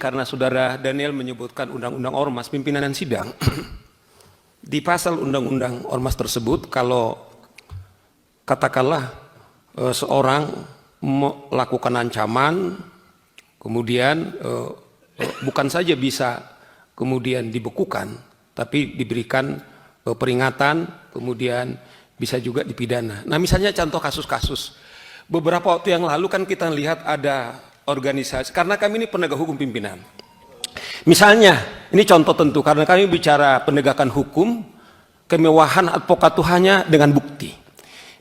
karena saudara Daniel menyebutkan undang-undang ormas, pimpinan sidang. Di pasal undang-undang ormas tersebut, kalau katakanlah seorang melakukan ancaman, kemudian bukan saja bisa kemudian dibekukan, tapi diberikan peringatan, kemudian bisa juga dipidana. Nah, misalnya contoh kasus-kasus. Beberapa waktu yang lalu kan kita lihat ada organisasi, karena kami ini penegak hukum pimpinan. Misalnya, ini contoh tentu, karena kami bicara penegakan hukum, kemewahan advokat itu hanya dengan bukti.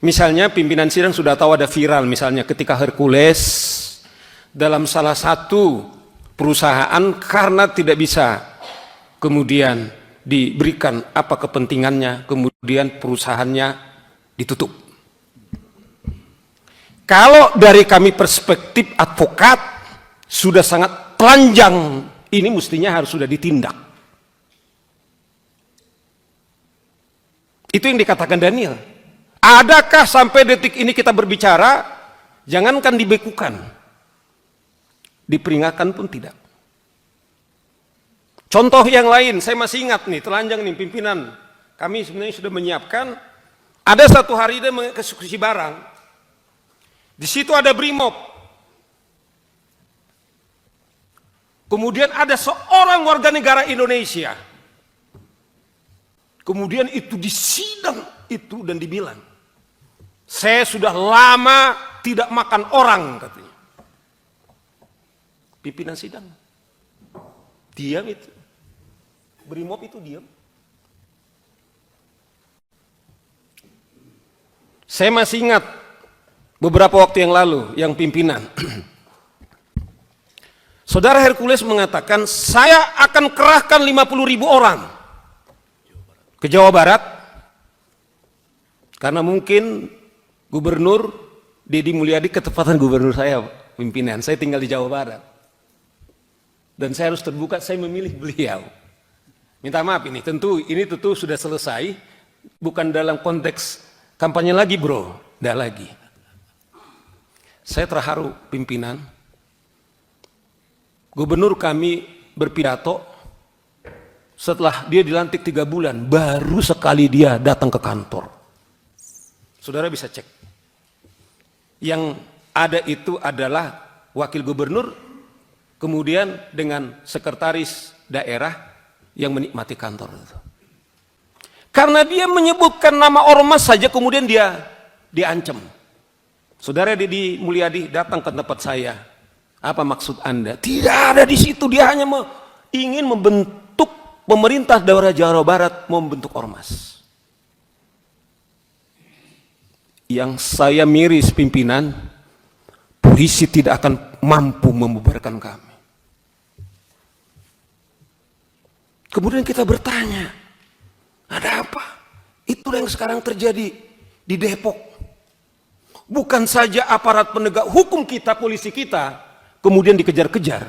Misalnya pimpinan sidang sudah tahu ada viral, misalnya ketika Hercules dalam salah satu perusahaan karena tidak bisa kemudian diberikan apa kepentingannya, kemudian perusahaannya ditutup. Kalau dari kami perspektif advokat sudah sangat telanjang, ini mestinya harus sudah ditindak. Itu yang dikatakan Daniel. Adakah sampai detik ini kita berbicara, jangankan dibekukan, diperingatkan pun tidak. Contoh yang lain, saya masih ingat nih, telanjang nih pimpinan. Kami sebenarnya sudah menyiapkan, ada satu hari dia mengeksekusi barang. Di situ ada Brimob. Kemudian ada seorang warga negara Indonesia. Kemudian itu disidang itu dan dibilang, saya sudah lama tidak makan orang, katanya. Pimpinan sidang diam itu. Brimob itu diam. Saya masih ingat beberapa waktu yang lalu yang pimpinan Saudara Hercules mengatakan, saya akan kerahkan 50.000 orang ke Jawa Barat, karena mungkin Gubernur Deddy Mulyadi ketepatan gubernur saya, pimpinan. Saya tinggal di Jawa Barat. Dan saya harus terbuka, saya memilih beliau. Minta maaf ini tentu sudah selesai, bukan dalam konteks kampanye lagi bro, tidak lagi. Saya terharu pimpinan. Gubernur kami berpidato, setelah dia dilantik 3 bulan, baru sekali dia datang ke kantor. Saudara bisa cek. Yang ada itu adalah wakil gubernur, kemudian dengan sekretaris daerah yang menikmati kantor itu. Karena dia menyebutkan nama ormas saja, kemudian dia diancam. Saudara Deddy Mulyadi datang ke tempat saya. Apa maksud Anda? Tidak ada di situ, dia hanya ingin membentuk pemerintah daerah Jawa Barat, membentuk ormas. Yang saya miris pimpinan, polisi tidak akan mampu membubarkan kami. Kemudian kita bertanya, ada apa? Itulah yang sekarang terjadi di Depok. Bukan saja aparat penegak hukum kita, polisi kita, kemudian dikejar-kejar,